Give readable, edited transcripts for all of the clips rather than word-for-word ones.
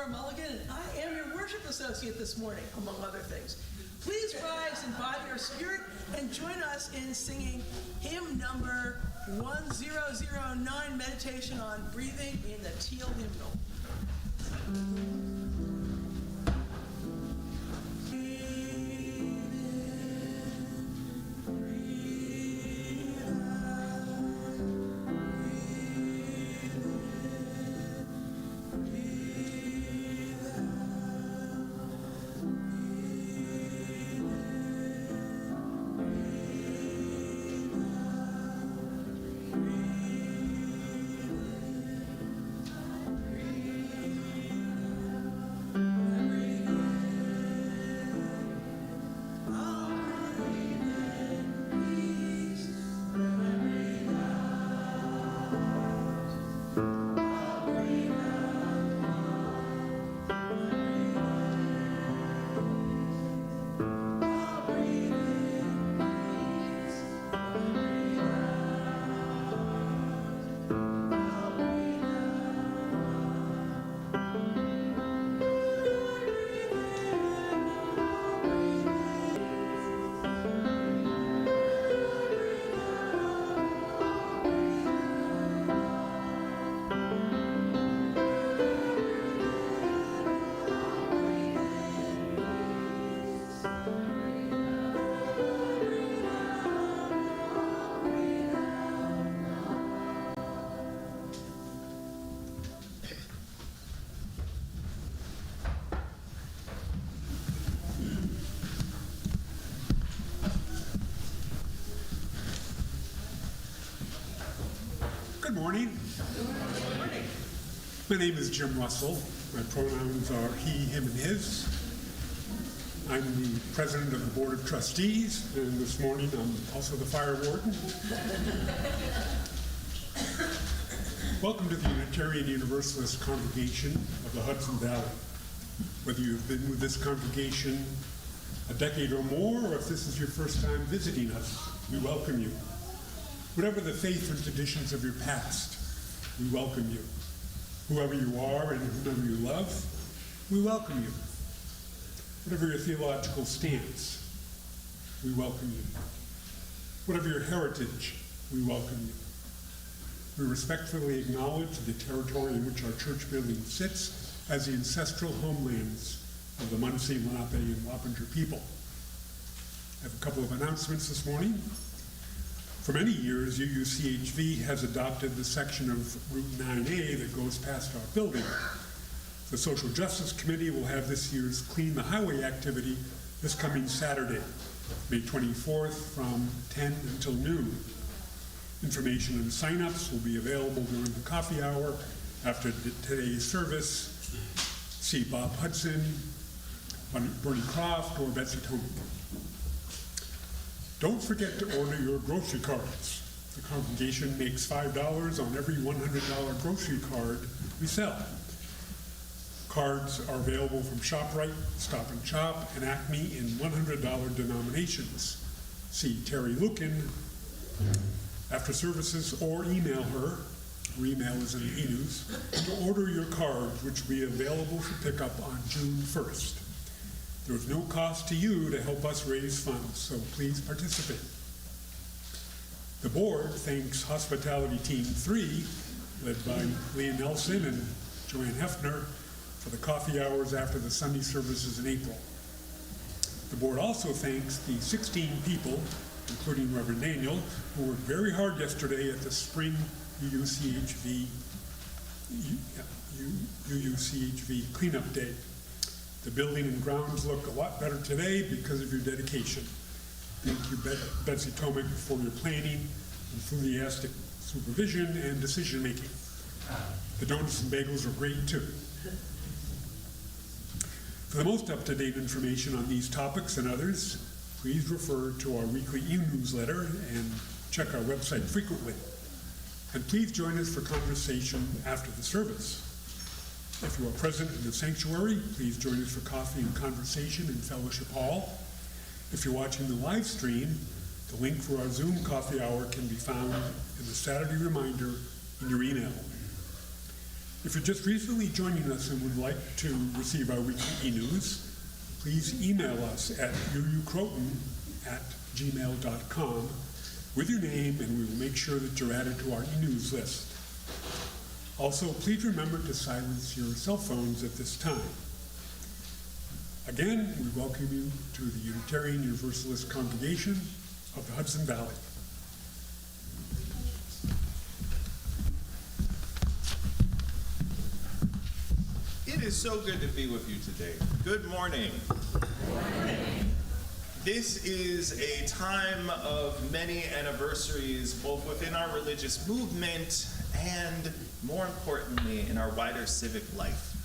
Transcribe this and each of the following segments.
Laura Mulligan, and I am your worship associate this morning, among other things. Please rise in body or spirit and join us in singing hymn number 1009, Meditation on Breathing in the Teal Hymnal. Good morning. Good morning. My name is Jim Russell. My pronouns are he, him, and his. I'm the president of the Board of Trustees, and this morning I'm also the fire warden. Welcome to the Unitarian Universalist Congregation of the Hudson Valley. Whether you've been with this congregation a decade or more, or if this is your first time visiting us, we welcome you. Whatever the faith and traditions of your past, we welcome you. Whoever you are and whomever you love, we welcome you. Whatever your theological stance, we welcome you. Whatever your heritage, we welcome you. We respectfully acknowledge the territory in which our church building sits as the ancestral homelands of the Munsee, Lenape, and Wappinger people. I have a couple of announcements this morning. For many years, UUCHV has adopted the section of Route 9A that goes past our building. The Social Justice Committee will have this year's Clean the Highway activity this coming Saturday, May 24th from 10 until noon. Information and sign-ups will be available during the coffee hour after today's service. See Bob Hudson, Bernie Croft, or Betsy Tomek. Don't forget to order your grocery cards. The congregation makes $5 on every $100 grocery card we sell. Cards are available from ShopRite, Stop and Shop, and Acme in $100 denominations. See Terry Lukin after services or email her, her email is in the e-news, to order your card, which will be available for pickup on June 1st. There is no cost to you to help us raise funds, so please participate. The board thanks Hospitality Team 3, led by Leah Nelson and Joanne Hefner, for the coffee hours after the Sunday services in April. The board also thanks the 16 people, including Reverend Daniel, who worked very hard yesterday at the spring UUCHV cleanup day. The building and grounds look a lot better today because of your dedication. Thank you, Betsy Tomek, for your planning, enthusiastic supervision, and decision-making. The donuts and bagels are great, too. For the most up-to-date information on these topics and others, please refer to our weekly e-newsletter and check our website frequently. And please join us for conversation after the service. If you are present in the sanctuary, please join us for coffee and conversation in Fellowship Hall. If you're watching the live stream, the link for our Zoom coffee hour can be found in the Saturday reminder in your email. If you're just recently joining us and would like to receive our weekly e-news, please email us at uucroton@gmail.com with your name, and we will make sure that you're added to our e-news list. Also, please remember to silence your cell phones at this time. Again, we welcome you to the Unitarian Universalist Congregation of the Hudson Valley. It is so good to be with you today. Good morning. This is a time of many anniversaries, both within our religious movement and, more importantly, in our wider civic life.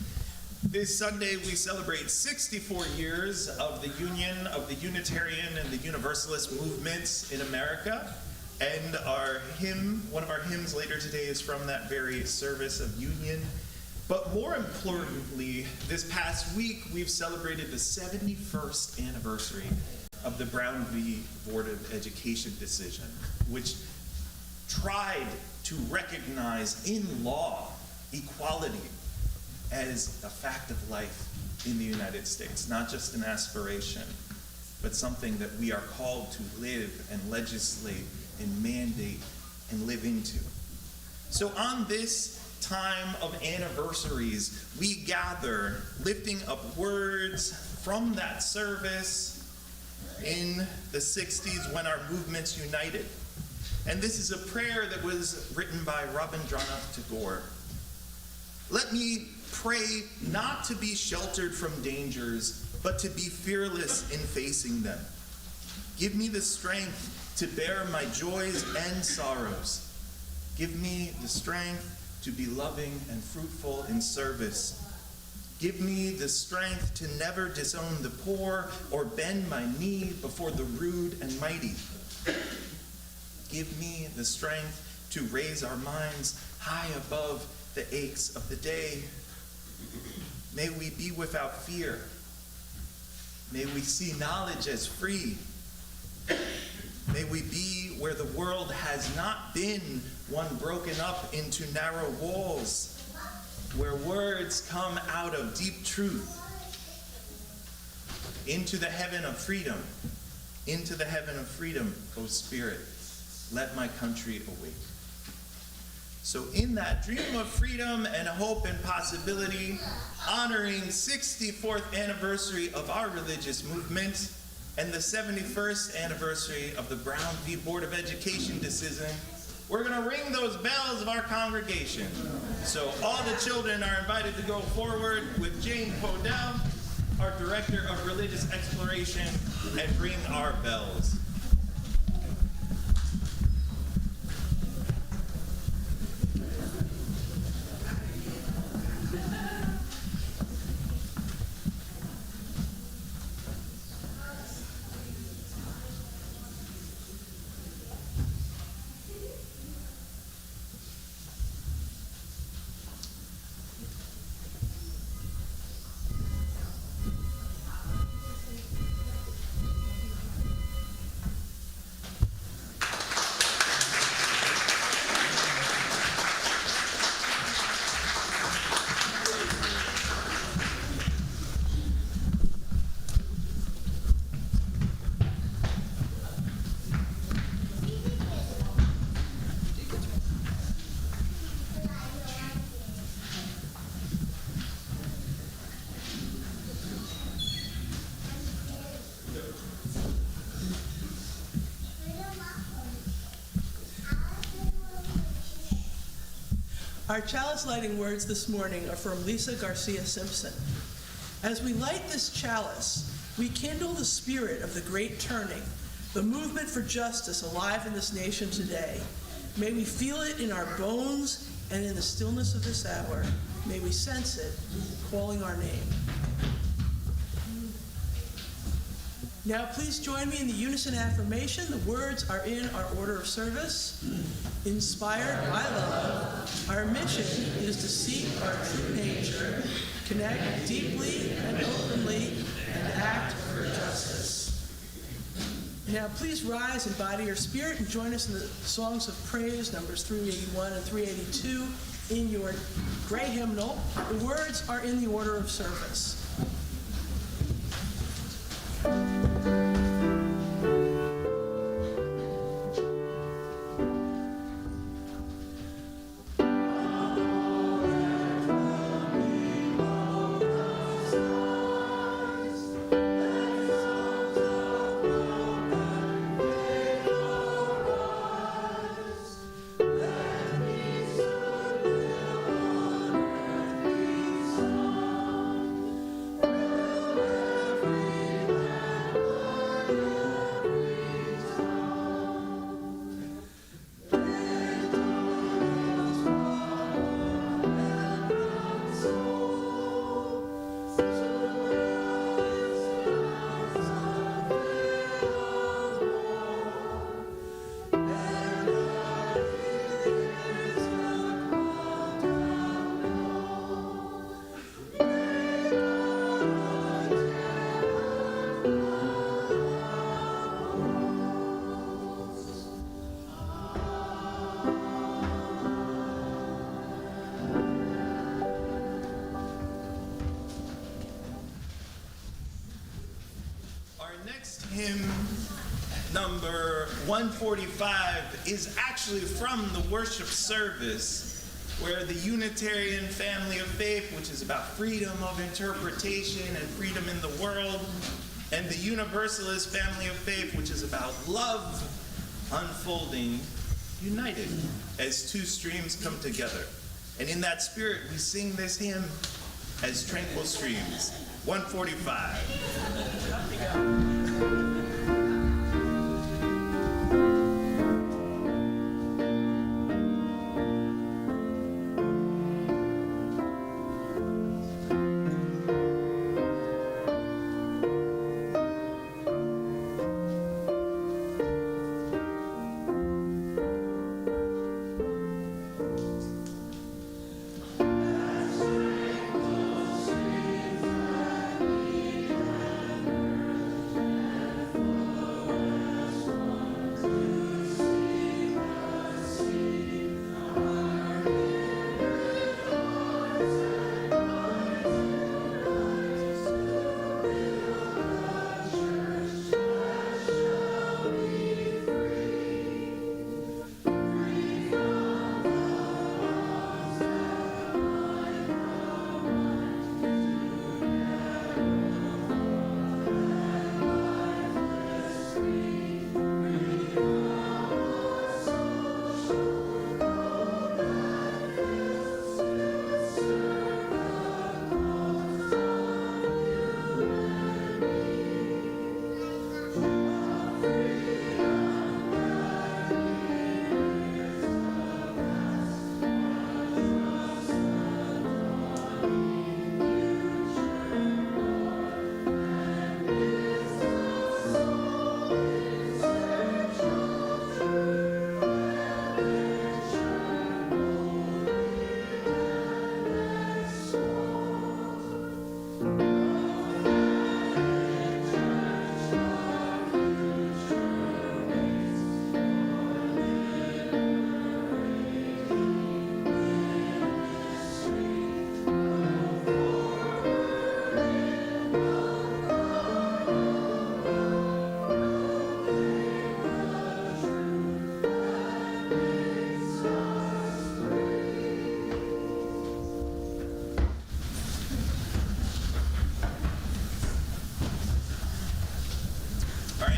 This Sunday, we celebrate 64 years of the union of the Unitarian and the Universalist movements in America. And one of our hymns later today is from that very service of union. But more importantly, this past week, we've celebrated the 71st anniversary of the Brown v. Board of Education decision, which tried to recognize in law equality as a fact of life in the United States, not just an aspiration, but something that we are called to live and legislate and mandate and live into. So on this time of anniversaries, we gather lifting up words from that service in the 60s when our movements united. And this is a prayer that was written by Rabindranath Tagore. Let me pray not to be sheltered from dangers, but to be fearless in facing them. Give me the strength to bear my joys and sorrows. Give me the strength to be loving and fruitful in service. Give me the strength to never disown the poor or bend my knee before the rude and mighty. Give me the strength to raise our minds high above the aches of the day. May we be without fear. May we see knowledge as free. May we be where the world has not been, one broken up into narrow walls, where words come out of deep truth, into the heaven of freedom. Into the heaven of freedom, O Spirit, let my country awake. So in that dream of freedom and hope and possibility, honoring 64th anniversary of our religious movement and the 71st anniversary of the Brown v. Board of Education decision, we're going to ring those bells of our congregation. So all the children are invited to go forward with Jane Podell, our Director of Religious Exploration, and ring our bells. Our chalice lighting words this morning are from Lisa Garcia Simpson. As we light this chalice, we kindle the spirit of the great turning, the movement for justice alive in this nation today. May we feel it in our bones and in the stillness of this hour. May we sense it calling our name. Now please join me in the unison affirmation. The words are in our order of service. Inspired by love, our mission is to seek our true nature, connect deeply and openly, and act for justice. Now please rise in body or spirit and join us in the songs of praise, numbers 381 and 382, in your gray hymnal. The words are in the order of service. Next hymn, number 145, is actually from the worship service, where the Unitarian family of faith, which is about freedom of interpretation and freedom in the world, and the Universalist family of faith, which is about love unfolding, united as two streams come together. And in that spirit, we sing this hymn as tranquil streams. 145.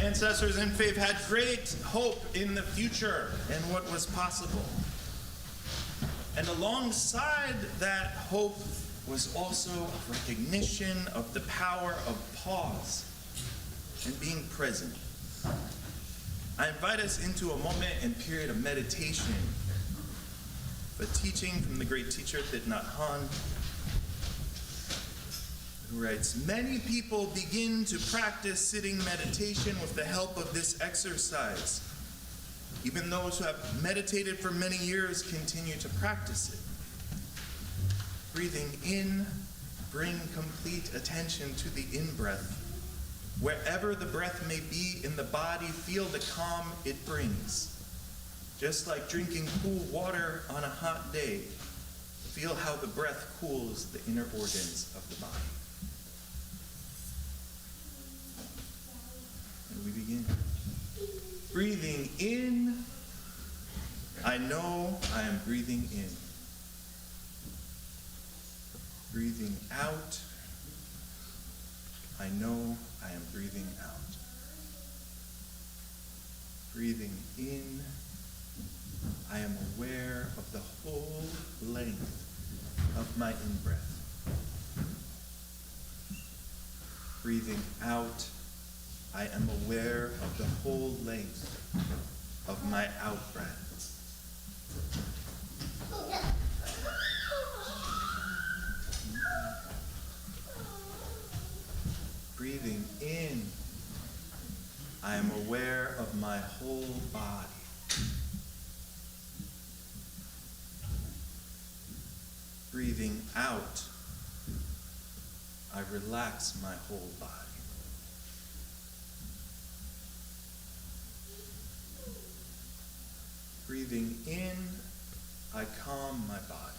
Ancestors in faith had great hope in the future and what was possible. And alongside that hope was also a recognition of the power of pause and being present. I invite us into a moment and period of meditation, a teaching from the great teacher Thich Nhat Hanh, who writes, "Many people begin to practice sitting meditation with the help of this exercise. Even those who have meditated for many years continue to practice it. Breathing in, bring complete attention to the in-breath. Wherever the breath may be in the body, feel the calm it brings. Just like drinking cool water on a hot day, Feel how the breath cools the inner organs of the body. And we begin. Breathing in. I know I am breathing in. Breathing out. I know I am breathing out. Breathing in. I am aware of the whole length of my in-breath. Breathing out. I am aware of the whole length of my out-breath. Breathing in, I am aware of my whole body. Breathing out, I relax my whole body. Breathing in, I calm my body.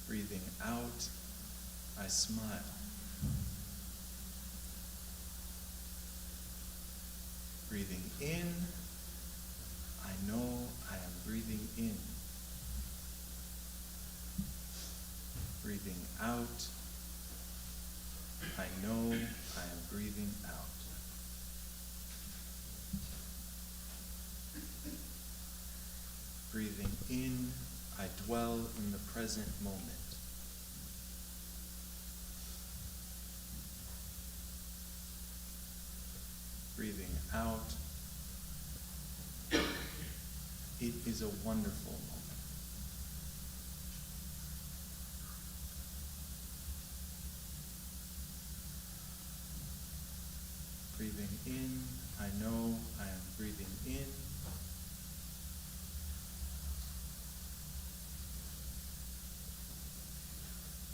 Breathing out, I smile. Breathing in, I know I am breathing in. Breathing out, I know I am breathing out. Breathing in, I dwell in the present moment. Breathing out, it is a wonderful moment. Breathing in, I know I am breathing in.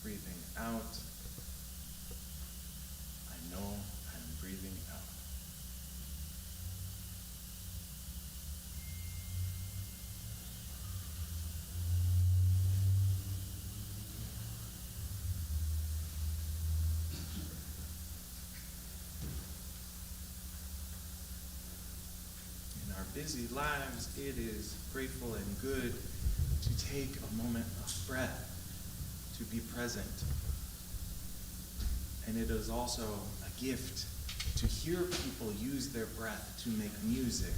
Breathing out, I know I am breathing out. In our busy lives, it is grateful and good to take a moment of breath, to be present. And it is also a gift to hear people use their breath to make music.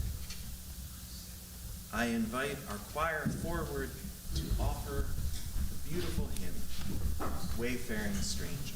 I invite our choir forward to offer the beautiful hymn, Wayfaring Stranger.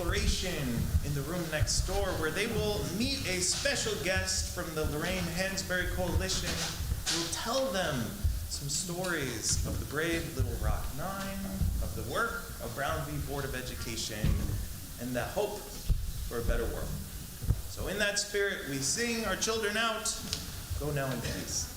exploration in the room next door where they will meet a special guest from the Lorraine-Hansberry Coalition who will tell them some stories of the brave Little Rock Nine, of the work of Brown v. Board of Education, and the hope for a better world. So in that spirit, we sing our children out. Go now and dance.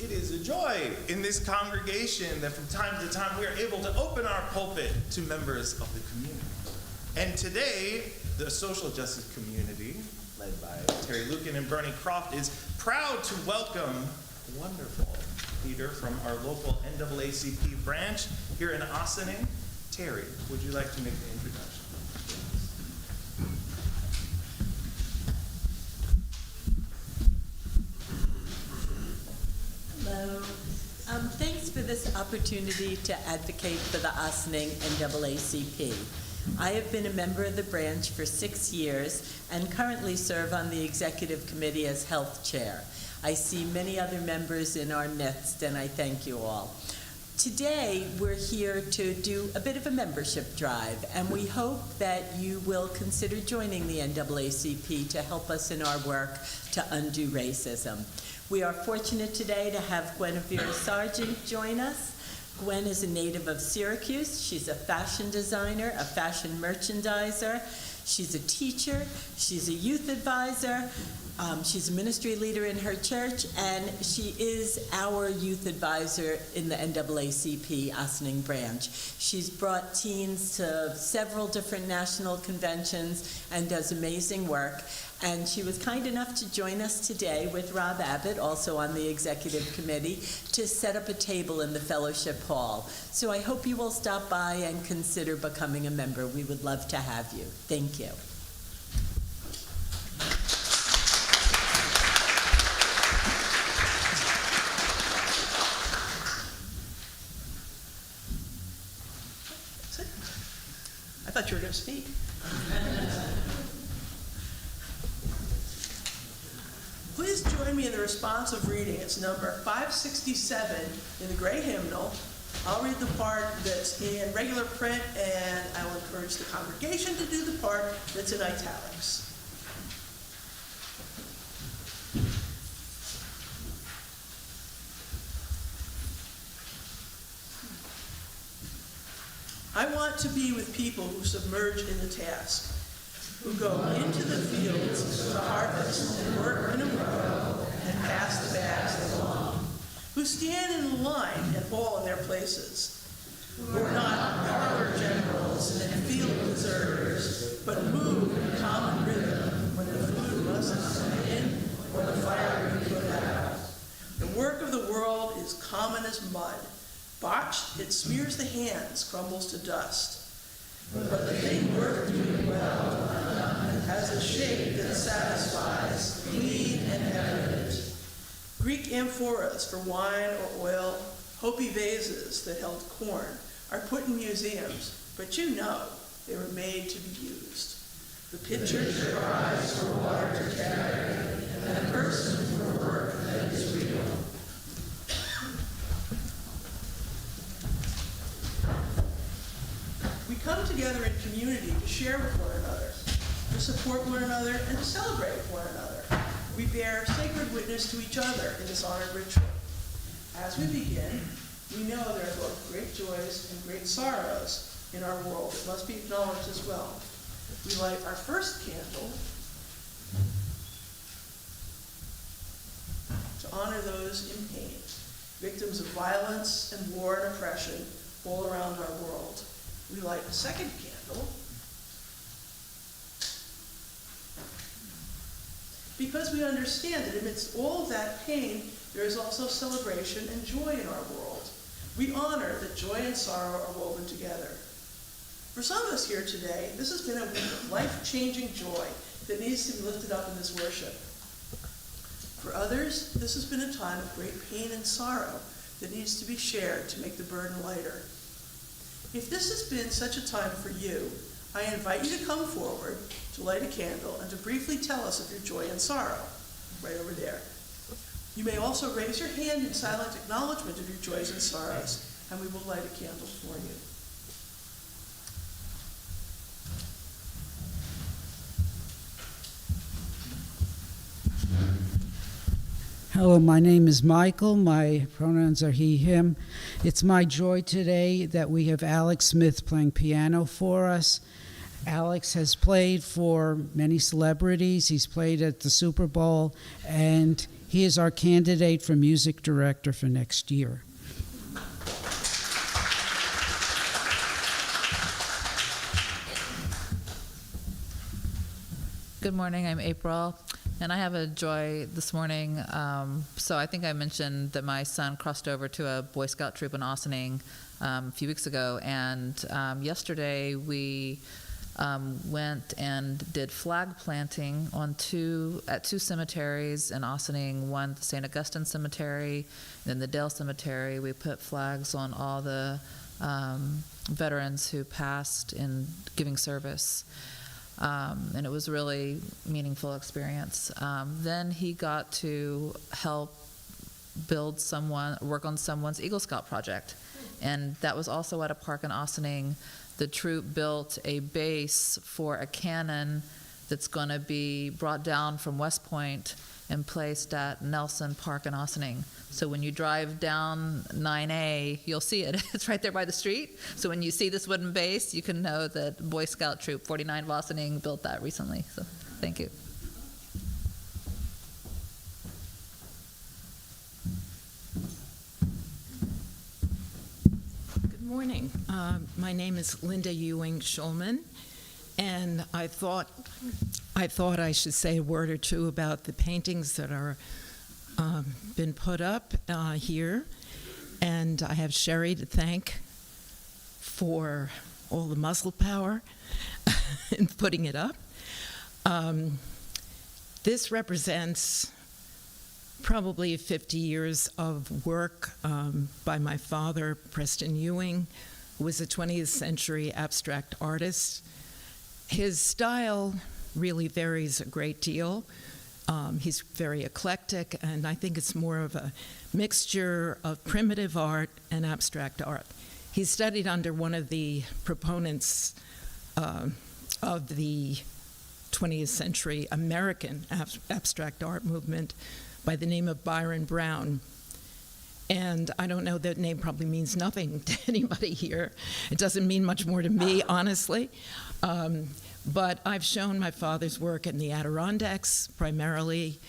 It is a joy in this congregation that from time to time we are able to open our pulpit to members of the community. And today, the social justice community, led by Terry Lucan and Bernie Croft, is proud to welcome a wonderful leader from our local NAACP branch here in Ossining. Terry, would you like to make the introduction? Hello. Thanks for this opportunity to advocate for the Ossining NAACP. I have been a member of the branch for 6 years and currently serve on the executive committee as health chair. I see many other members in our midst, and I thank you all. Today, we're here to do a bit of a membership drive, and we hope that you will consider joining the NAACP to help us in our work to undo racism. We are fortunate today to have Guinevere Sargent join us. Gwen is a native of Syracuse. She's a fashion designer, a fashion merchandiser. She's a teacher. She's a youth advisor. She's a ministry leader in her church, and she is our youth advisor in the NAACP Ossining branch. She's brought teens to several different national conventions and does amazing work. And she was kind enough to join us today with Rob Abbott, also on the executive committee, to set up a table in the fellowship hall. So I hope you will stop by and consider becoming a member. We would love to have you. Thank you. I thought you were going to speak. Please join me in the responsive reading. It's number 567 in the gray hymnal. I'll read the part that's in regular print, and I will encourage the congregation to do the part that's in italics. I want to be with people who submerge in the task, who go into the fields to harvest and work in a row and pass the bags along, who stand in line and fall in their places, who are not parlor generals and field deserters, but move in common rhythm when the food must come in or the fire be put out. The work of the world is common as mud. Botched, it smears the hands, crumbles to dust. But the thing worth doing well has a shape that satisfies, clean and evident. Greek amphoras for wine or oil, Hopi vases that held corn are put in museums, but you know they were made to be used. The pitcher strives for water to carry, and a person for work that is real. We come together in community to share with one another, to support one another, and to celebrate one another. We bear sacred witness to each other in this honored ritual. As we begin, we know there are both great joys and great sorrows in our world that must be acknowledged as well. We light our first candle to honor those in pain, victims of violence and war and oppression all around our world. We light a second candle because we understand that amidst all of that pain, there is also celebration and joy in our world. We honor that joy and sorrow are woven together. For some of us here today, this has been a week of life-changing joy that needs to be lifted up in this worship. For others, this has been a time of great pain and sorrow that needs to be shared to make the burden lighter. If this has been such a time for you, I invite you to come forward to light a candle and to briefly tell us of your joy and sorrow, right over there. You may also raise your hand in silent acknowledgement of your joys and sorrows, and we will light a candle for you. Hello, my name is Michael. My pronouns are he, him. It's my joy today that we have Alex Smith playing piano for us. Alex has played for many celebrities. He's played at the Super Bowl, and he is our candidate for music director for next year. Good morning, I'm April, and I have a joy this morning. So I think I mentioned that my son crossed over to a Boy Scout troop in Ossining a few weeks ago, and yesterday we went and did flag planting at two cemeteries in Ossining, one the St. Augustine Cemetery, and then the Dale Cemetery. We put flags on all the veterans who passed in giving service. And it was a really meaningful experience. Then he got to help work on someone's Eagle Scout project. And that was also at a park in Ossining. The troop built a base for a cannon that's going to be brought down from West Point and placed at Nelson Park in Ossining. So when you drive down 9A, you'll see it. It's right there by the street. So when you see this wooden base, you can know that Boy Scout Troop 49 of Ossining built that recently. So thank you. Good morning. My name is Linda Ewing Schulman, and I thought I should say a word or two about the paintings that are been put up here. And I have Sherry to thank for all the muscle power in putting it up. This represents probably 50 years of work by my father, Preston Ewing, who was a 20th century abstract artist. His style really varies a great deal. He's very eclectic, and I think it's more of a mixture of primitive art and abstract art. He studied under one of the proponents of the 20th century American abstract art movement by the name of Byron Brown. And I don't know, that name probably means nothing to anybody here. It doesn't mean much more to me, honestly. But I've shown my father's work in the Adirondacks, primarily.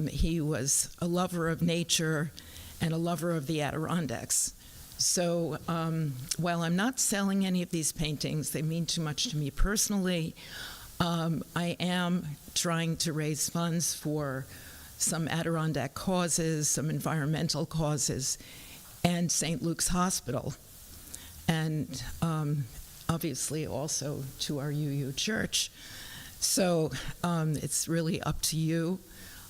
He was a lover of nature and a lover of the Adirondacks. So while I'm not selling any of these paintings, they mean too much to me personally. I am trying to raise funds for some Adirondack causes, some environmental causes, and St. Luke's Hospital. And obviously also to our UU Church. So it's really up to you.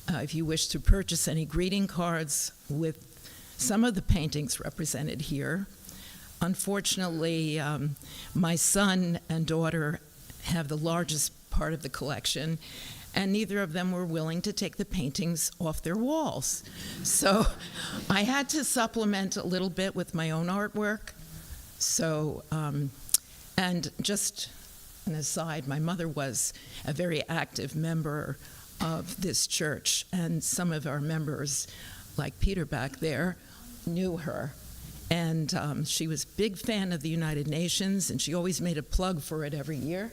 If you wish to purchase any greeting cards with some of the paintings represented here. Unfortunately, my son and daughter have the largest part of the collection, and neither of them were willing to take the paintings off their walls. So I had to supplement a little bit with my own artwork. So, and just an aside, my mother was a very active member of this church, and some of our members, like Peter back there, knew her. And she was a big fan of the United Nations, and she always made a plug for it every year.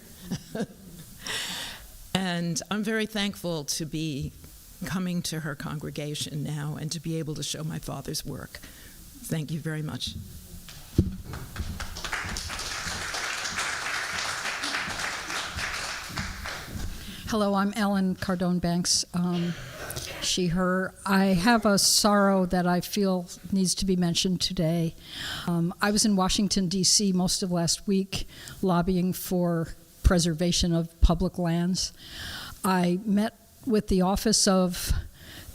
And I'm very thankful to be coming to her congregation now and to be able to show my father's work. Thank you very much. Hello, I'm Ellen Cardone Banks. She, her. I have a sorrow that I feel needs to be mentioned today. I was in Washington, D.C. most of last week lobbying for preservation of public lands. I met with the office of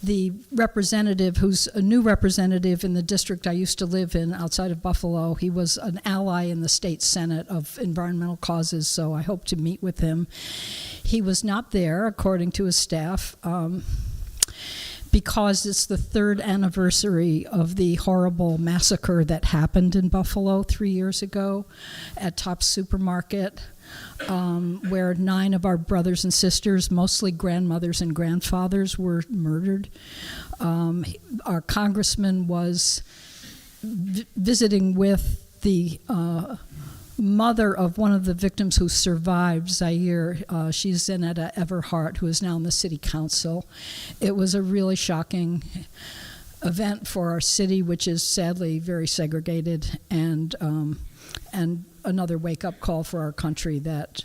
the representative, who's a new representative in the district I used to live in outside of Buffalo. He was an ally in the state senate of environmental causes, so I hope to meet with him. He was not there, according to his staff, because it's the 3rd anniversary of the horrible massacre that happened in Buffalo 3 years ago at Tops Supermarket, where 9 of our brothers and sisters, mostly grandmothers and grandfathers, were murdered. Our congressman was visiting with the mother of one of the victims who survived, Zaire. She's Zanetta Everhart, who is now in the city council. It was a really shocking event for our city, which is sadly very segregated, and another wake-up call for our country that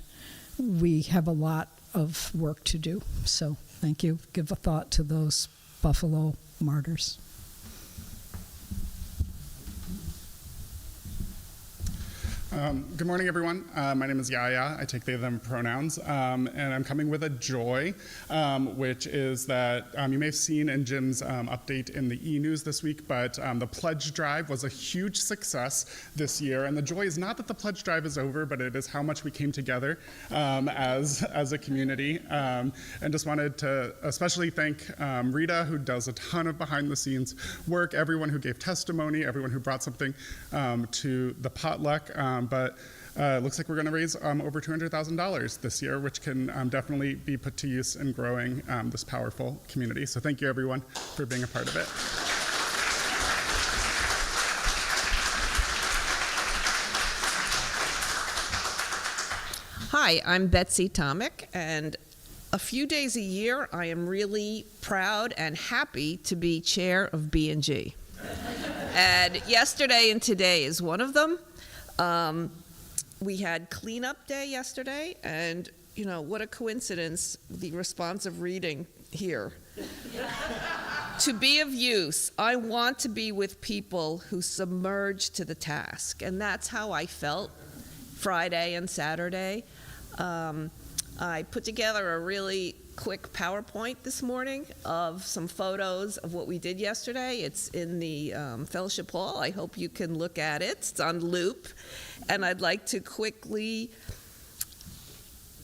we have a lot of work to do. So thank you. Give a thought to those Buffalo martyrs. Good morning, everyone. My name is Yaya. I take they, them pronouns, and I'm coming with a joy, which is that you may have seen in Jim's update in the e-news this week, but the pledge drive was a huge success this year, and the joy is not that the pledge drive is over, but it is how much we came together as a community, and just wanted to especially thank Rita, who does a ton of behind-the-scenes work, everyone who gave testimony, everyone who brought something to the potluck. But it looks like we're going to raise over $200,000 this year, which can definitely be put to use in growing this powerful community. So thank you, everyone, for being a part of it. Hi, I'm Betsy Tomic, and a few days a year, I am really proud and happy to be chair of B&G. And yesterday and today is one of them. We had cleanup day yesterday, and you know, what a coincidence, the responsive reading here. To be of use, I want to be with people who submerge to the task, and that's how I felt Friday and Saturday. I put together a really quick PowerPoint this morning of some photos of what we did yesterday. It's in the fellowship hall. I hope you can look at it. It's on loop. And I'd like to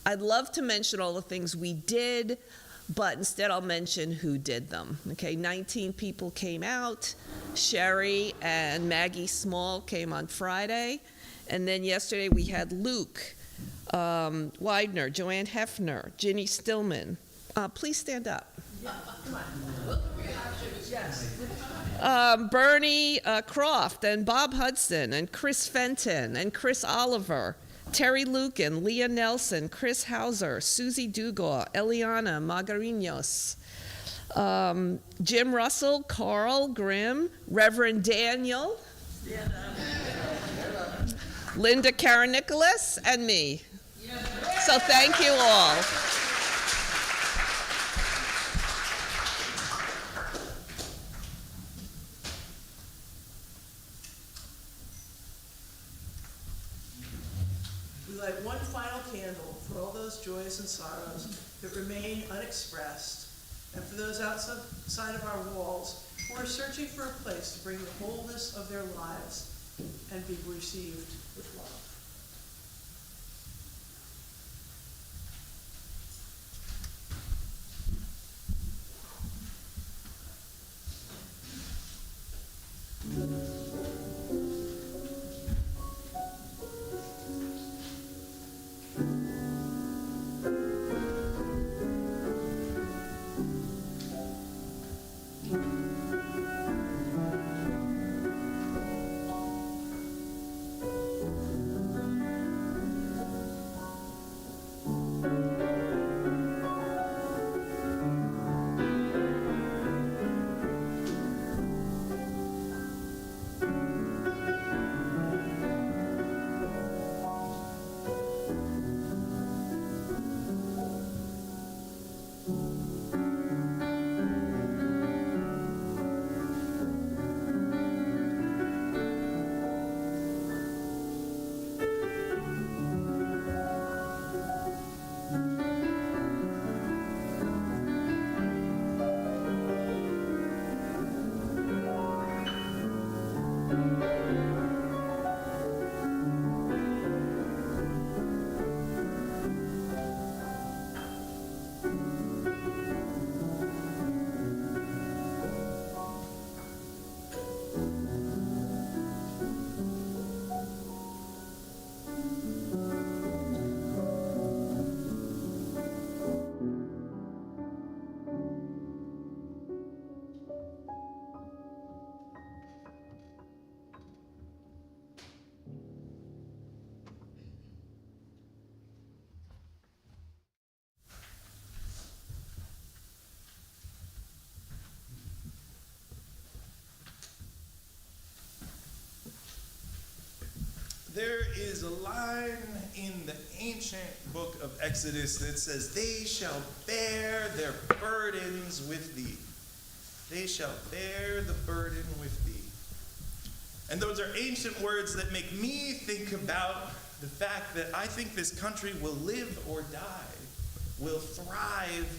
I'd love to mention all the things we did, but instead I'll mention who did them. Okay, 19 people came out. Sherry and Maggie Small came on Friday. And then yesterday we had Luke Widener, Joanne Hefner, Ginny Stillman. Please stand up. Bernie Croft and Bob Hudson and Chris Fenton and Chris Oliver, Terry Lucan, Leah Nelson, Chris Hauser, Susie Dugaw, Eliana Magarinos, Jim Russell, Carl Grimm, Reverend Daniel, Linda Karen Nicholas, and me. So thank you all. We light one final candle for all those joys and sorrows that remain unexpressed, and for those outside of our walls who are searching for a place to bring the wholeness of their lives and be received with love. There is a line in the ancient book of Exodus that says, "They shall bear their burdens with thee." They shall bear the burden with thee. And those are ancient words that make me think about the fact that I think this country will live or die, will thrive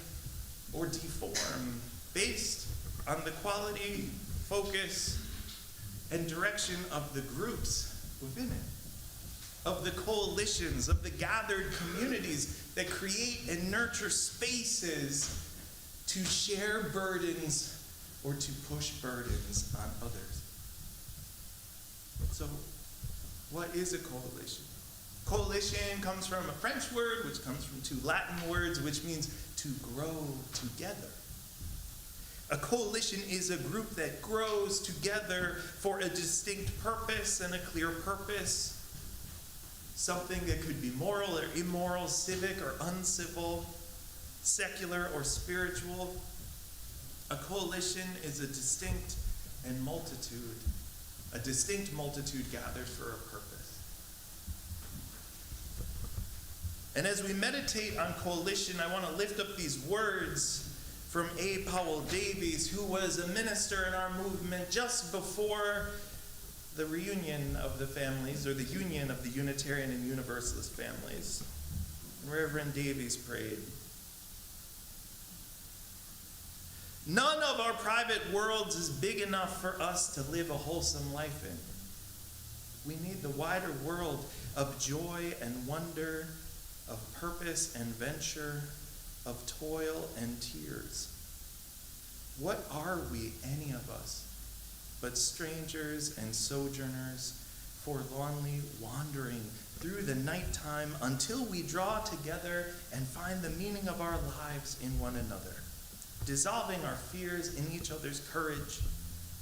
or deform, based on the quality, focus, and direction of the groups within it, of the coalitions, of the gathered communities that create and nurture spaces to share burdens or to push burdens on others. So, what is a coalition? Coalition comes from a French word, which comes from two Latin words, which means to grow together. A coalition is a group that grows together for a distinct purpose and a clear purpose. Something that could be moral or immoral, civic or uncivil, secular or spiritual. A coalition is a distinct multitude gathered for a purpose. And as we meditate on coalition, I want to lift up these words from A. Powell Davies, who was a minister in our movement just before the reunion of the families, or the union of the Unitarian and Universalist families. And Reverend Davies prayed, "None of our private worlds is big enough for us to live a wholesome life in. We need the wider world of joy and wonder, of purpose and venture, of toil and tears. What are we, any of us, but strangers and sojourners, forlornly wandering through the nighttime until we draw together and find the meaning of our lives in one another, dissolving our fears in each other's courage,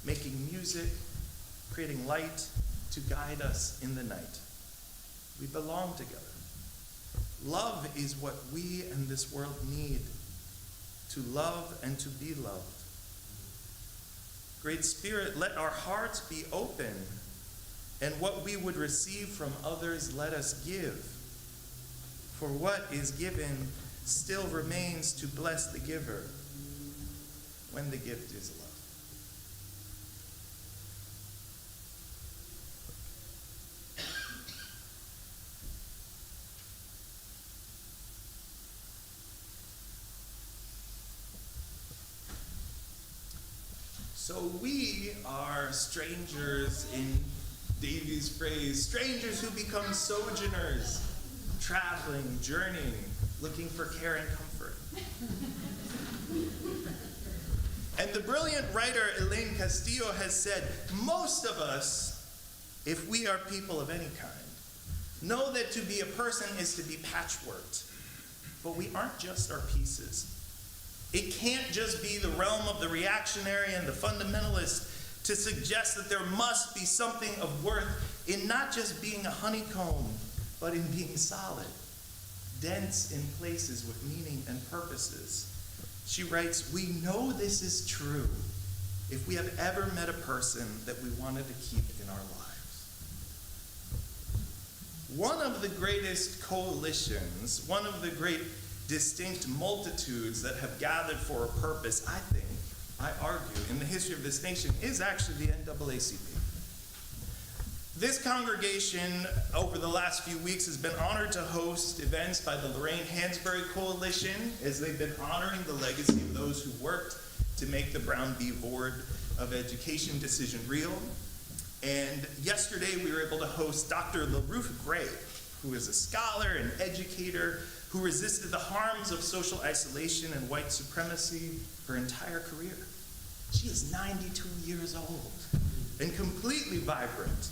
making music, creating light to guide us in the night. We belong together. Love is what we and this world need, to love and to be loved. Great Spirit, let our hearts be open, and what we would receive from others, let us give. For what is given still remains to bless the giver when the gift is love." So we are strangers, in Davies' phrase, strangers who become sojourners, traveling, journeying, looking for care and comfort. And the brilliant writer Elaine Castillo has said, most of us, if we are people of any kind, know that to be a person is to be patchworked. But we aren't just our pieces. It can't just be the realm of the reactionary and the fundamentalist to suggest that there must be something of worth in not just being a honeycomb, but in being solid, dense in places with meaning and purposes. She writes, "We know this is true if we have ever met a person that we wanted to keep in our lives." One of the greatest coalitions, one of the great distinct multitudes that have gathered for a purpose, I argue, in the history of this nation is actually the NAACP. This congregation, over the last few weeks, has been honored to host events by the Lorraine Hansberry Coalition, as they've been honoring the legacy of those who worked to make the Brown v. Board of Education decision real. And yesterday we were able to host Dr. LaRuth Gray, who is a scholar and educator who resisted the harms of social isolation and white supremacy her entire career. She is 92 years old and completely vibrant.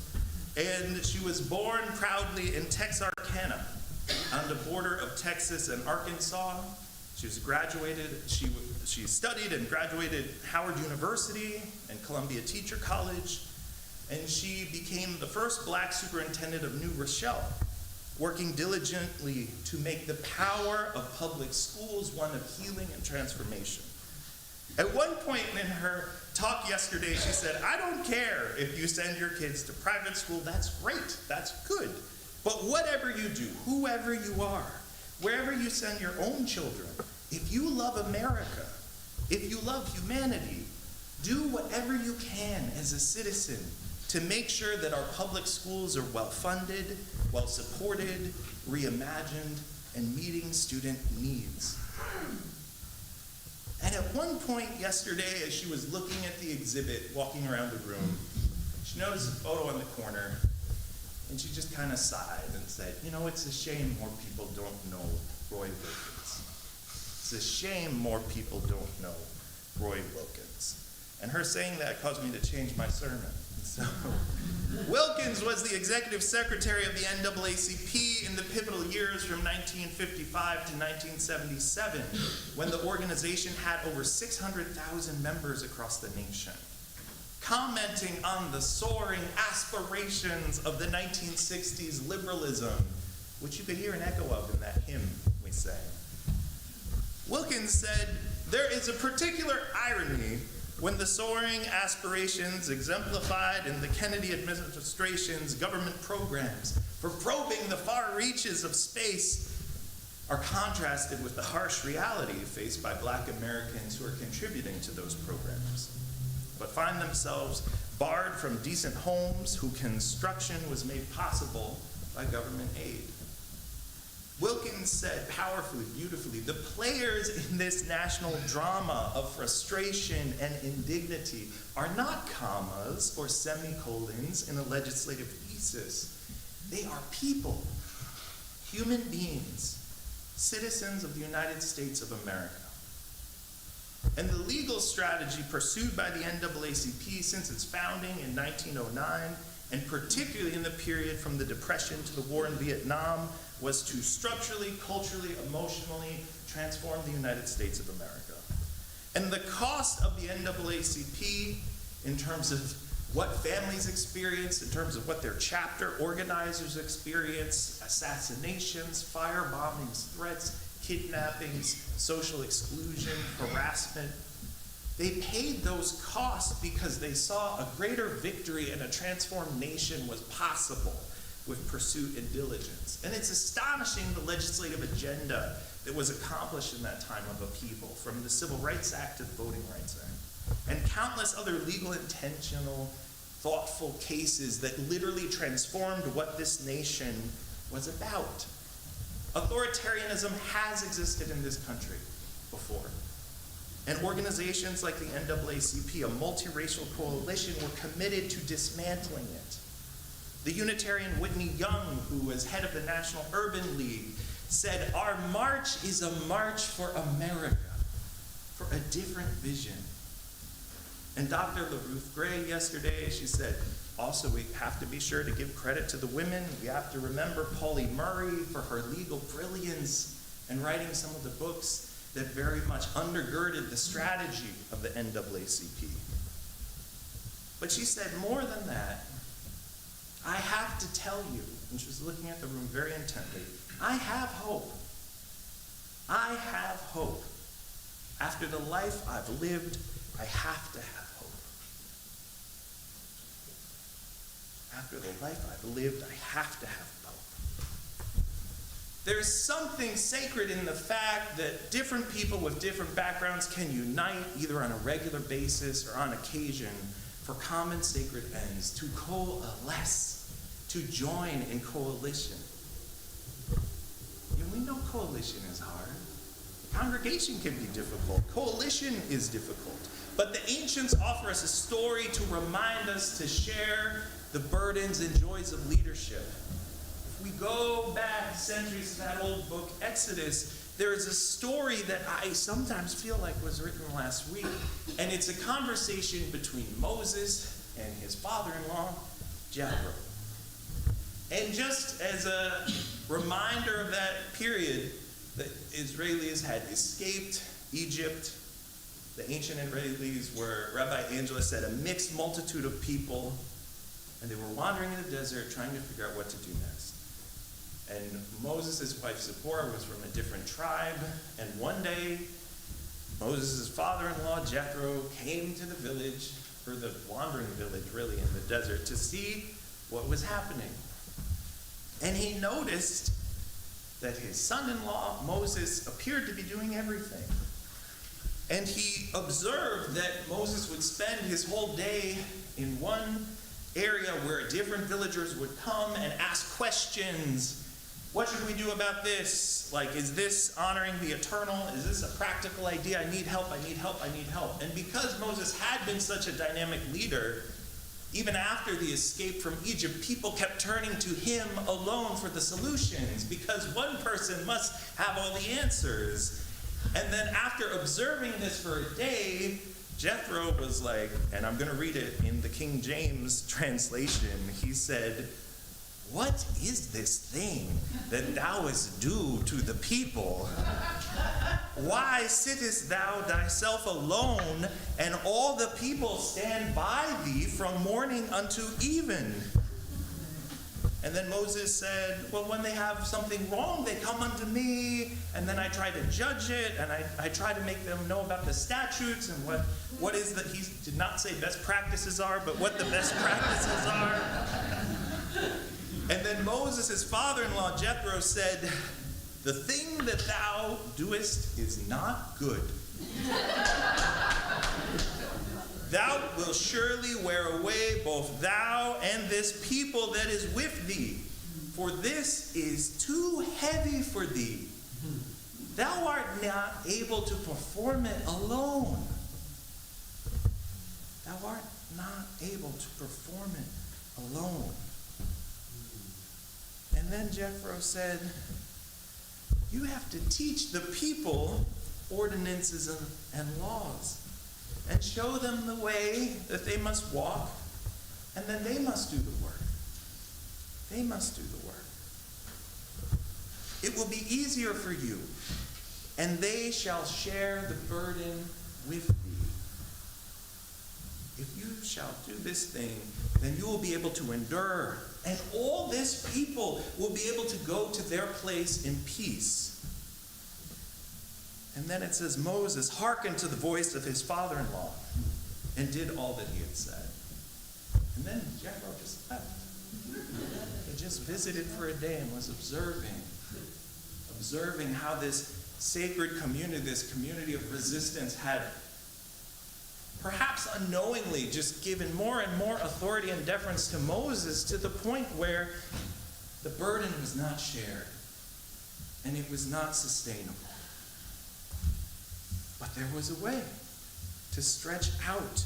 And she was born proudly in Texarkana on the border of Texas and Arkansas. She studied and graduated Howard University and Columbia Teacher College, and she became the first black superintendent of New Rochelle, working diligently to make the power of public schools one of healing and transformation. At one point in her talk yesterday, she said, "I don't care if you send your kids to private school, that's great, that's good. But whatever you do, whoever you are, wherever you send your own children, if you love America, if you love humanity, do whatever you can as a citizen to make sure that our public schools are well-funded, well-supported, reimagined, and meeting student needs." And at one point yesterday, as she was looking at the exhibit, walking around the room, she noticed a photo in the corner, and she just kind of sighed and said, "You know, it's a shame more people don't know Roy Wilkins. It's a shame more people don't know Roy Wilkins." And her saying that caused me to change my sermon. So, Wilkins was the executive secretary of the NAACP in the pivotal years from 1955 to 1977, when the organization had over 600,000 members across the nation. Commenting on the soaring aspirations of the 1960s liberalism, which you could hear an echo of in that hymn we sang, Wilkins said, "There is a particular irony when the soaring aspirations exemplified in the Kennedy administration's government programs for probing the far reaches of space are contrasted with the harsh reality faced by black Americans who are contributing to those programs, but find themselves barred from decent homes whose construction was made possible by government aid." Wilkins said powerfully, beautifully, "The players in this national drama of frustration and indignity are not commas or semicolons in a legislative thesis. They are people, human beings, citizens of the United States of America." And the legal strategy pursued by the NAACP since its founding in 1909, and particularly in the period from the Depression to the war in Vietnam, was to structurally, culturally, emotionally transform the United States of America. And the cost of the NAACP, in terms of what families experience, in terms of what their chapter organizers experience, assassinations, firebombings, threats, kidnappings, social exclusion, harassment, they paid those costs because they saw a greater victory and a transformed nation was possible with pursuit and diligence. And it's astonishing the legislative agenda that was accomplished in that time of upheaval, from the Civil Rights Act to the Voting Rights Act, and countless other legal, intentional, thoughtful cases that literally transformed what this nation was about. Authoritarianism has existed in this country before. And organizations like the NAACP, a multiracial coalition, were committed to dismantling it. The Unitarian Whitney Young, who was head of the National Urban League, said, "Our march is a march for America, for a different vision." And Dr. LaRuth Gray yesterday, she said, also we have to be sure to give credit to the women. We have to remember Pauli Murray for her legal brilliance and writing some of the books that very much undergirded the strategy of the NAACP. But she said, more than that, I have to tell you, and she was looking at the room very intently, I have hope. I have hope. After the life I've lived, I have to have hope. After the life I've lived, I have to have hope. There's something sacred in the fact that different people with different backgrounds can unite either on a regular basis or on occasion for common sacred ends, to coalesce, to join in coalition. And we know coalition is hard. Congregation can be difficult. Coalition is difficult. But the ancients offer us a story to remind us to share the burdens and joys of leadership. If we go back centuries to that old book, Exodus, there is a story that I sometimes feel like was written last week, and it's a conversation between Moses and his father-in-law, Jethro. And just as a reminder of that period, the Israelis had escaped Egypt. The ancient Israelis were, Rabbi Angela said, a mixed multitude of people, and they were wandering in the desert trying to figure out what to do next. And Moses' wife Zipporah was from a different tribe, and one day Moses' father-in-law Jethro came to the village, or the wandering village really in the desert, to see what was happening. And he noticed that his son-in-law Moses appeared to be doing everything. And he observed that Moses would spend his whole day in one area where different villagers would come and ask questions. What should we do about this? Like, is this honoring the eternal? Is this a practical idea? I need help, I need help, I need help. And because Moses had been such a dynamic leader, even after the escape from Egypt, people kept turning to him alone for the solutions, because one person must have all the answers. And then after observing this for a day, Jethro was like, and I'm going to read it in the King James translation, he said, "What is this thing that thou dost do to the people? Why sittest thou thyself alone, and all the people stand by thee from morning unto even?" And then Moses said, well, when they have something wrong, they come unto me, and then I try to judge it, and I try to make them know about the statutes and what is that, he did not say best practices are, but what the best practices are. And then Moses' father-in-law Jethro said, "The thing that thou doest is not good. Thou wilt surely wear away both thou and this people that is with thee, for this is too heavy for thee. Thou art not able to perform it alone." Thou art not able to perform it alone. And then Jethro said, "You have to teach the people ordinances and laws, and show them the way that they must walk, and then they must do the work. They must do the work. It will be easier for you, and they shall share the burden with thee. If you shall do this thing, then you will be able to endure, and all this people will be able to go to their place in peace." And then it says, Moses hearkened to the voice of his father-in-law and did all that he had said. And then Jethro just left. He just visited for a day and was observing how this sacred community, this community of resistance, had perhaps unknowingly just given more and more authority and deference to Moses, to the point where the burden was not shared and it was not sustainable. But there was a way to stretch out,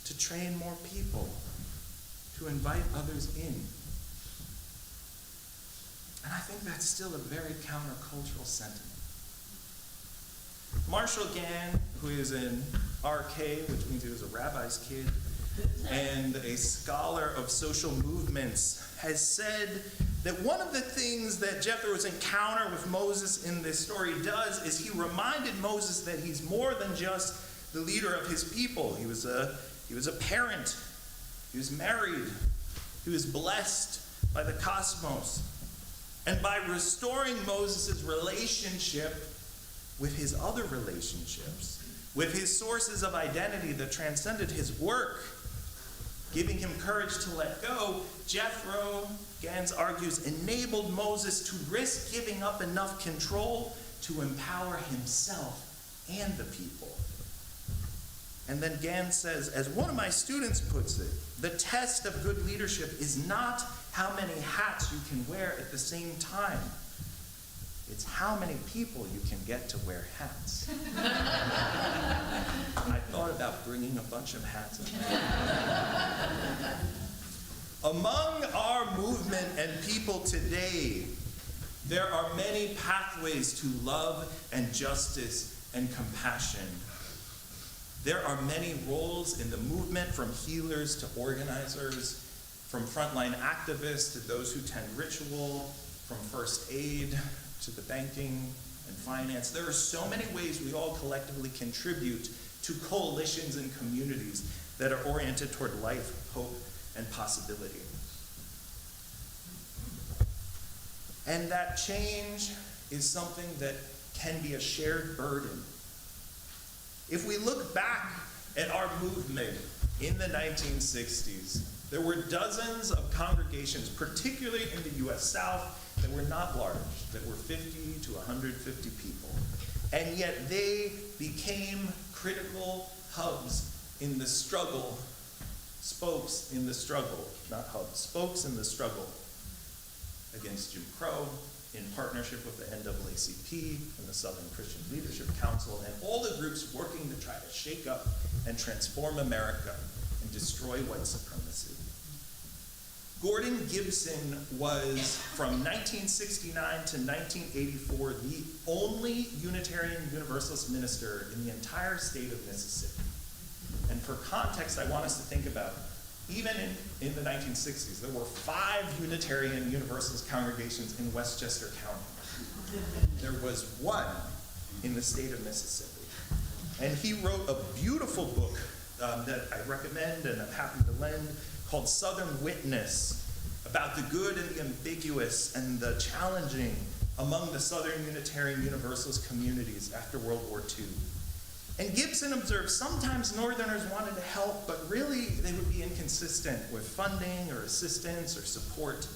to train more people, to invite others in. And I think that's still a very countercultural sentiment. Marshall Gann, who is an RK, which means he was a rabbi's kid, and a scholar of social movements, has said that one of the things that Jethro's encounter with Moses in this story does is he reminded Moses that he's more than just the leader of his people. He was a parent. He was married. He was blessed by the cosmos. And by restoring Moses' relationship with his other relationships, with his sources of identity that transcended his work, giving him courage to let go, Jethro, Gans argues, enabled Moses to risk giving up enough control to empower himself and the people. And then Gans says, as one of my students puts it, the test of good leadership is not how many hats you can wear at the same time. It's how many people you can get to wear hats. bringing a bunch of hats in. Among our movement and people today, there are many pathways to love and justice and compassion. There are many roles in the movement, from healers to organizers, from frontline activists to those who tend ritual, from first aid to the banking and finance. There are so many ways we all collectively contribute to coalitions and communities that are oriented toward life, hope, and possibility. And that change is something that can be a shared burden. If we look back at our movement in the 1960s, there were dozens of congregations, particularly in the US South, that were not large, that were 50 to 150 people. And yet they became critical hubs in the struggle, spokes in the struggle, not hubs, spokes in the struggle against Jim Crow, in partnership with the NAACP and the Southern Christian Leadership Council, and all the groups working to try to shake up and transform America and destroy white supremacy. Gordon Gibson was, from 1969 to 1984, the only Unitarian Universalist minister in the entire state of Mississippi. And for context, I want us to think about, even in the 1960s, there were 5 Unitarian Universalist congregations in Westchester County. There was 1 in the state of Mississippi. And he wrote a beautiful book that I recommend and I'm happy to lend, called Southern Witness, about the good and the ambiguous and the challenging among the Southern Unitarian Universalist communities after World War II. And Gibson observed sometimes Northerners wanted to help, but really they would be inconsistent with funding or assistance or support.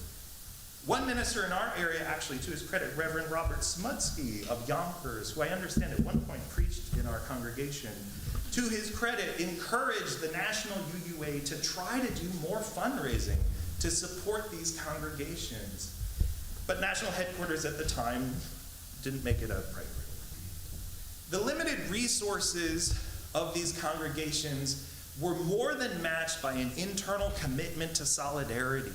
One minister in our area, actually, to his credit, Reverend Robert Smutsky of Yonkers, who I understand at one point preached in our congregation, to his credit, encouraged the National UUA to try to do more fundraising to support these congregations. But national headquarters at the time didn't make it a priority. The limited resources of these congregations were more than matched by an internal commitment to solidarity.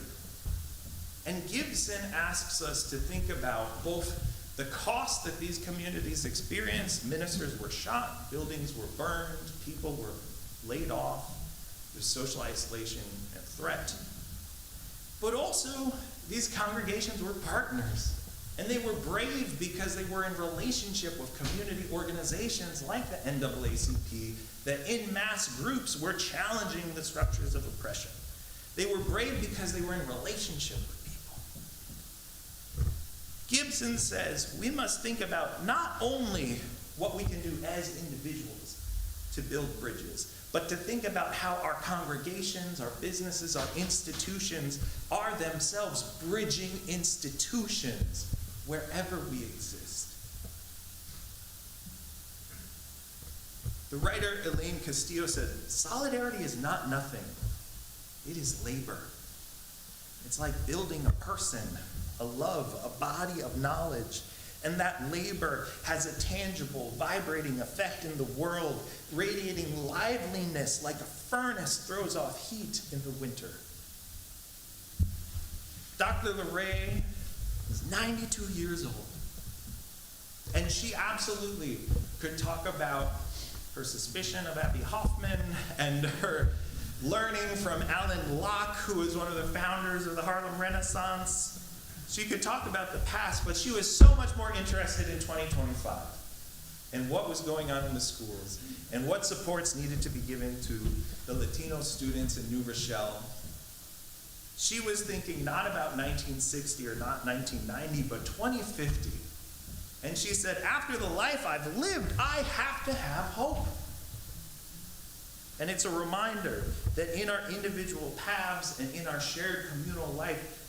And Gibson asks us to think about both the cost that these communities experienced. Ministers were shot, buildings were burned, people were laid off, there's social isolation and threat. But also, these congregations were partners. And they were brave because they were in relationship with community organizations like the NAACP that in mass groups were challenging the structures of oppression. They were brave because they were in relationship with people. Gibson says we must think about not only what we can do as individuals to build bridges, but to think about how our congregations, our businesses, our institutions are themselves bridging institutions wherever we exist. The writer Elaine Castillo said, solidarity is not nothing. It is labor. It's like building a person, a love, a body of knowledge. And that labor has a tangible, vibrating effect in the world, radiating liveliness like a furnace throws off heat in the winter. Dr. LeRae is 92 years old. And she absolutely could talk about her suspicion of Abby Hoffman and her learning from Alan Locke, who was one of the founders of the Harlem Renaissance. She could talk about the past, but she was so much more interested in 2025 and what was going on in the schools and what supports needed to be given to the Latino students in New Rochelle. She was thinking not about 1960 or not 1990, but 2050. And she said, after the life I've lived, I have to have hope. And it's a reminder that in our individual paths and in our shared communal life,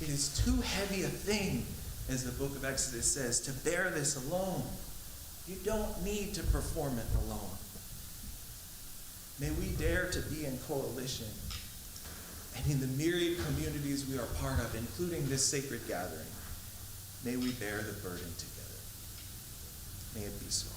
it is too heavy a thing, as the book of Exodus says, to bear this alone. You don't need to perform it alone. May we dare to be in coalition and in the myriad communities we are part of, including this sacred gathering. May we bear the burden together. May it be so.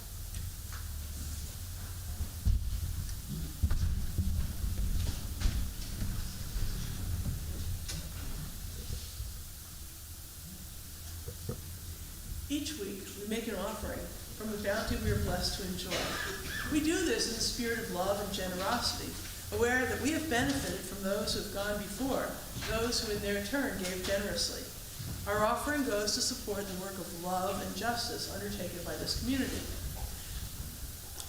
Each week, we make an offering from the bounty we are blessed to enjoy. We do this in the spirit of love and generosity, aware that we have benefited from those who have gone before, those who in their turn gave generously. Our offering goes to support the work of love and justice undertaken by this community.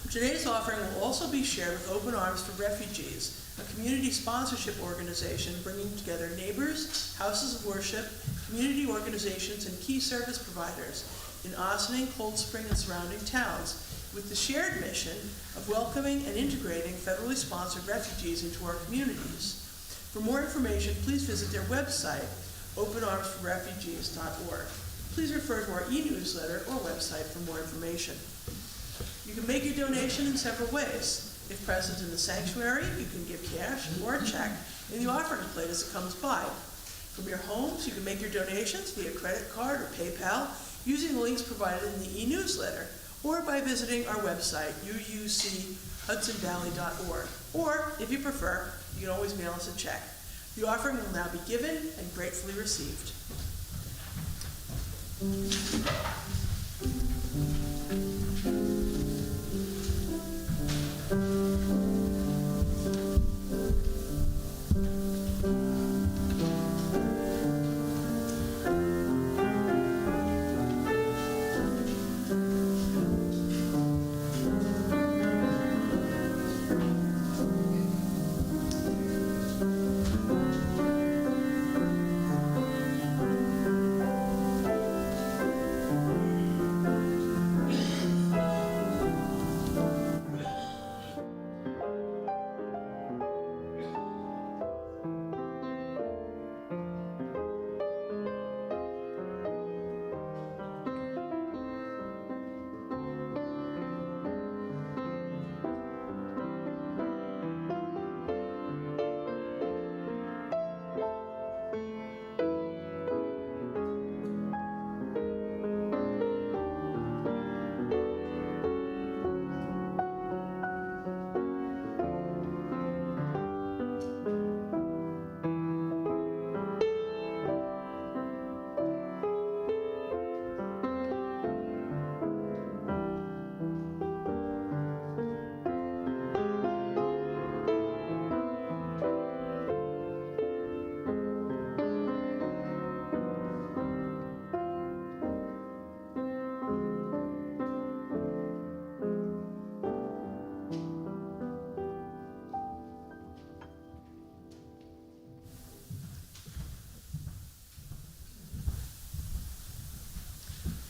Today's offering will also be shared with Open Arms for Refugees, a community sponsorship organization bringing together neighbors, houses of worship, community organizations, and key service providers in Ossining, Cold Spring, and surrounding towns, with the shared mission of welcoming and integrating federally sponsored refugees into our communities. For more information, please visit their website, openarmsforrefugees.org. Please refer to our e-newsletter or website for more information. You can make your donation in several ways. If present in the sanctuary, you can give cash or a check in the offering plate as it comes by. From your homes, you can make your donations via credit card or PayPal using the links provided in the e-newsletter, or by visiting our website, UUCHV.org. Or, if you prefer, you can always mail us a check. The offering will now be given and gratefully received.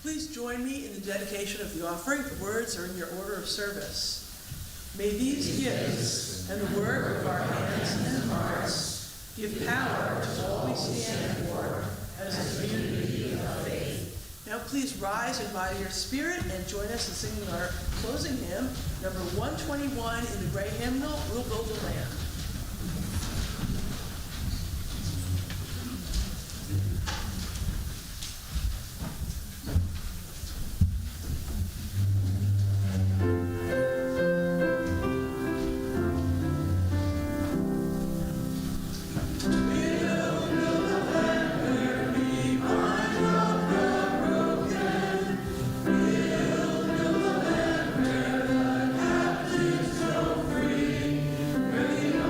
Please join me in the dedication of the offering. The words are in your order of service. May these gifts and the work of our hands and hearts give power to all we stand for as a community of faith. Now please rise in body or spirit and join us in singing our closing hymn, number 121 in the great hymnal, We'll Build the Land. Free, where the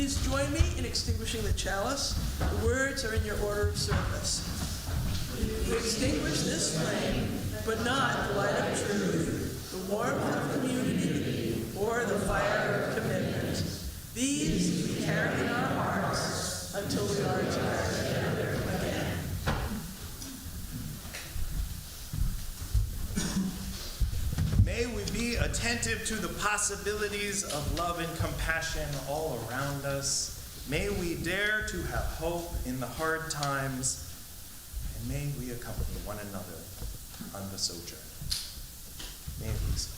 Please join me in extinguishing the chalice. The words are in your order of service. We extinguish this flame, but not the light of truth, the warmth of community, or the fire of commitment. These we carry in our hearts until we are together again. May we be attentive to the possibilities of love and compassion all around us. May we dare to have hope in the hard times, and may we accompany one another on the sojourn. May it be so.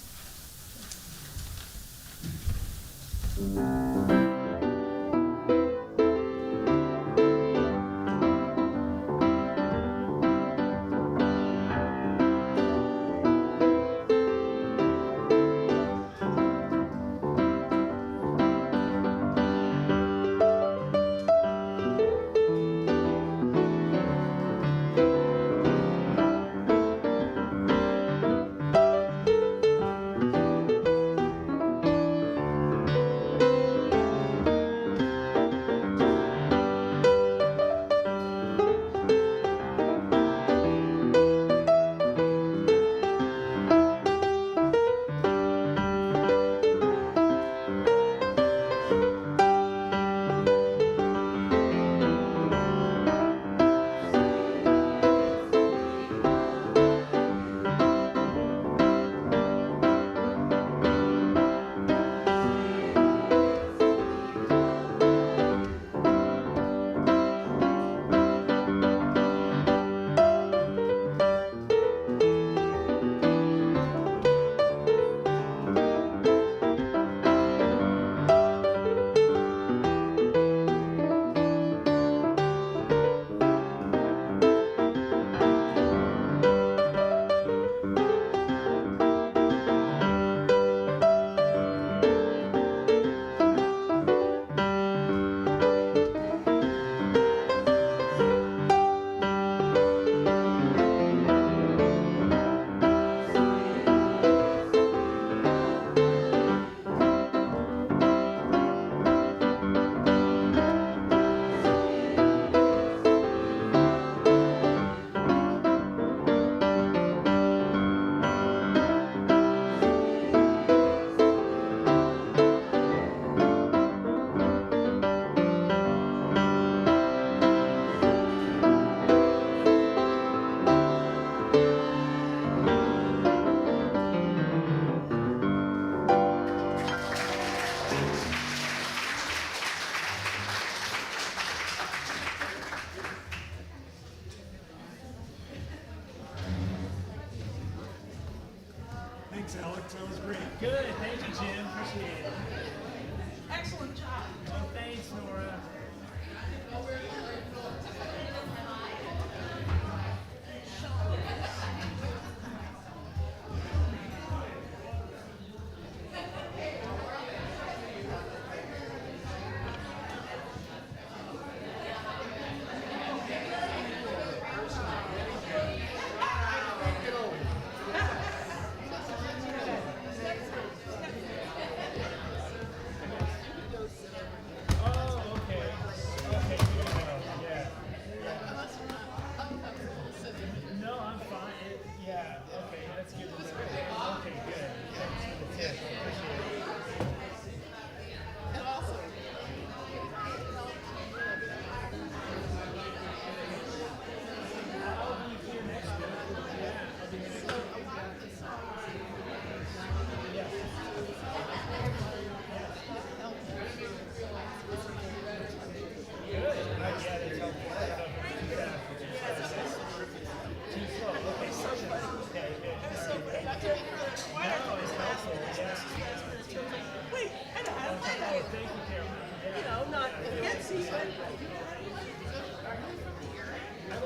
Thanks, Alex. That was great. Good, thank you, Jim. Appreciate it. Excellent job. Oh, thanks, Nora.